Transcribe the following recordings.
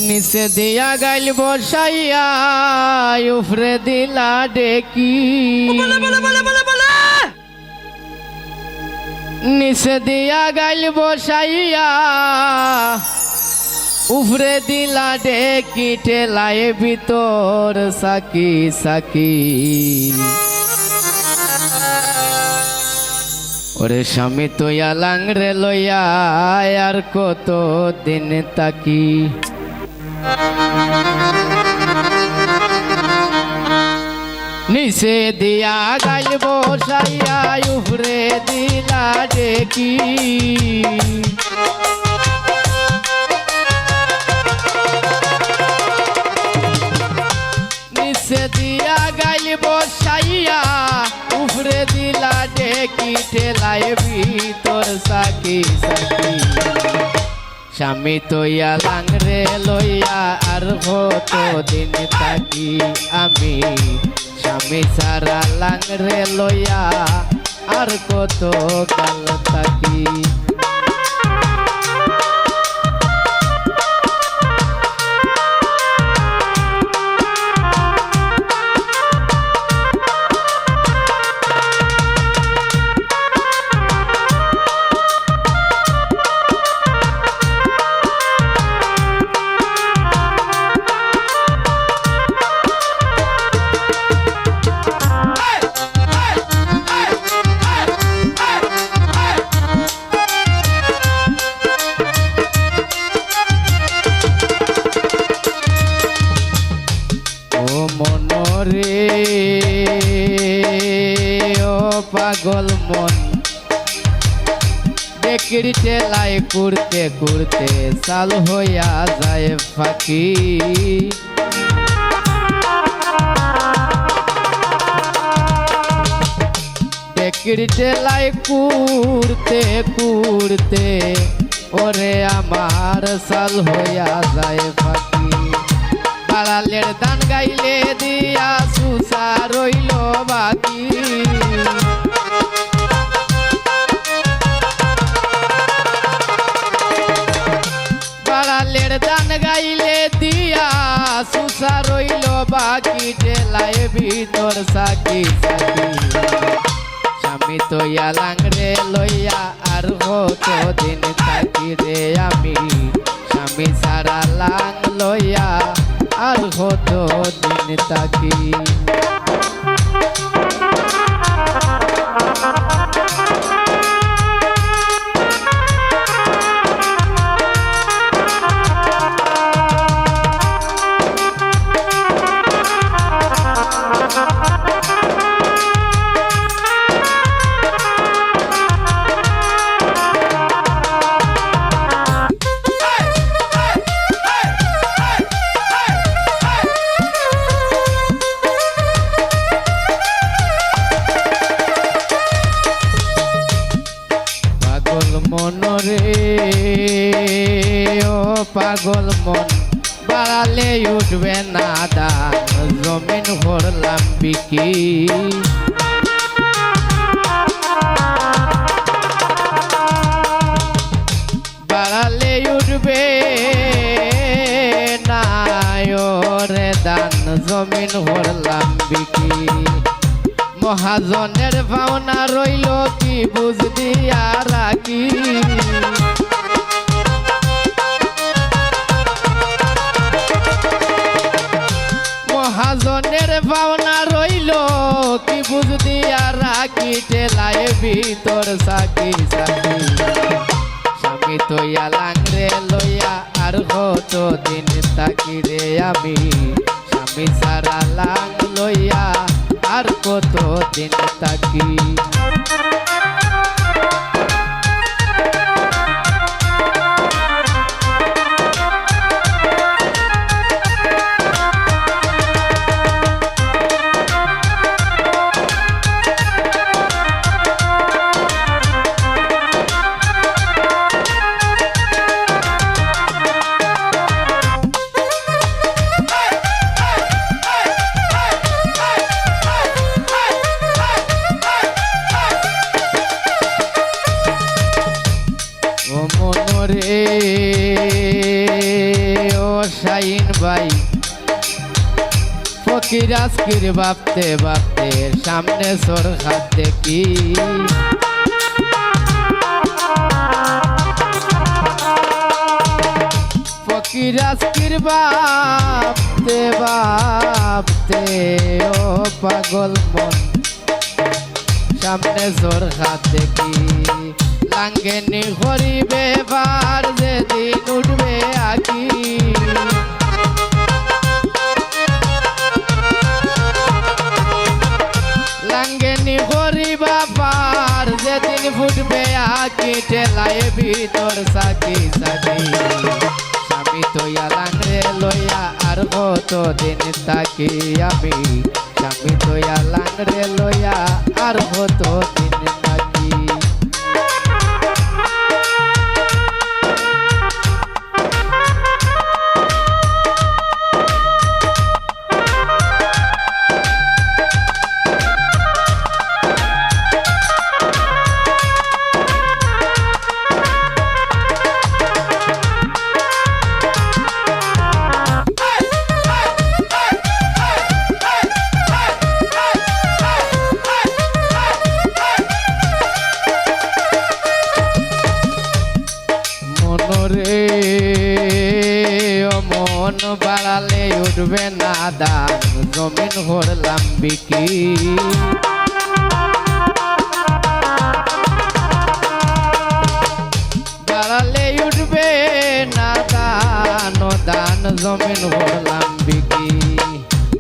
নিচে দিয়া গাইল বসাইয়া উফরে দিলা ডেকি নিচে দিয়া গাইল বসাইয়া উফরে দিলা ডেকি ঠেলায় ভিতর সাকি সাকি ওরে স্বামী তোয়া লাংরে লইয়া আর কত দিন তাকি নিচে দিয়া গাইল বসাইয়া উফরে দিলা ডেকি নিচে দিয়া গাইল বসাইয়া উফরে দিলা ডেকি ঠেলায় ভিতর সাকি সাকি স্বামী তোয়া লাংরে লইয়া আর কত দিন তাকি আমি স্বামী সারা লাংরে লইয়া আর কত কাল তাকি মনরে ও পাগল মন ডেকির ঠেলায় কুড়তে কুড়তে সাল হইয়া যায় ফাঁকি ডেকির ঠেলায় কুড়তে কুড়তে ওরে আমার সাল হইয়া যায় ফাঁকি বাড়ালের দান গাইলে দিয়া সুসা রইল বাকি বাড়ালের দান গাইলে দিয়া সুসা রইল বাকি ঠেলায় ভিতর সাকি সাকি স্বামী তোয়া লাংরে লইয়া আর কত দিন থাকি রে আমি স্বামী সারা লাং লইয়া আর কত দিন তাকি মনরে ও পাগল মন বাড়ালে উঠবে না দান জমিন করলাম বিকি বাড়ালে উঠবে না রে দান জমিন করলাম বিকি মহাজনের ভাওনা রইল কি বুঝ দিয়া রাখি মহাজনের ভাওনা রইল কি বুঝ দিয়া রাখি ঠেলায় ভিতর সাকি সাকি স্বামী তোয়া লাংরে লইয়া আর কত দিন তাকি রে আমি স্বামী সারা লাং লইয়া আর কত দিন তাকি শাইন ভাই ফকির আজকির ভাবতে ভাবতে সামনে সর হাত দেখি ফকির আজকির ভাবতে ভাবতে ও পাগল মন সামনে সর হাত দেখি লাঙ্গেনি হরিবে বার যেদিন উঠবে আকি লাঙ্গেনি হরিবা পার যেদিন ফুটবে আকি ঠেলায় ভিতর সাকি সাকি স্বামী তোয়া লাংরে লইয়া আর কত দিন তাকি আমি স্বামী তোয়া লাংরে লইয়া আর কত দিন তাকি রে ও মন বাড়ালে উঠবে না দান জমিন হরলাম বিকি বাড়ালে উঠবে না দান ও দান জমিন হরলাম বিকি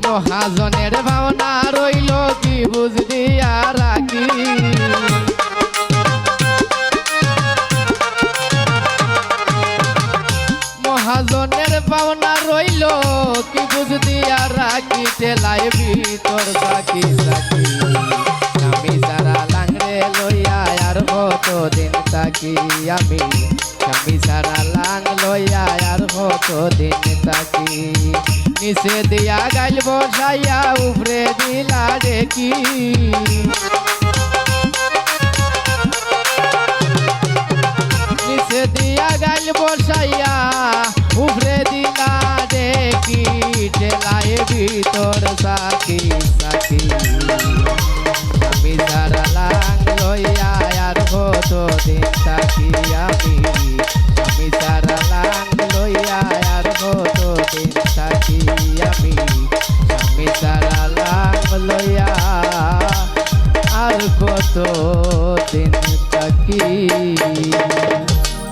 মহাজনের ভাবনা রইল কি বুঝলি আর রাখি মহাজনের পাওনা রইল কি বুঝদি আর রাখি ঠেলায় ভিতর সাকি সাকি আমি সারা লাংরে লইয়া আর কত দিন তাকি আমি সারা লাং লইয়া আর কত দিন তাকি নিচে দিয়া গাইল বসাইয়া উপরে দিলা দেখি নিচে দিয়া গাইল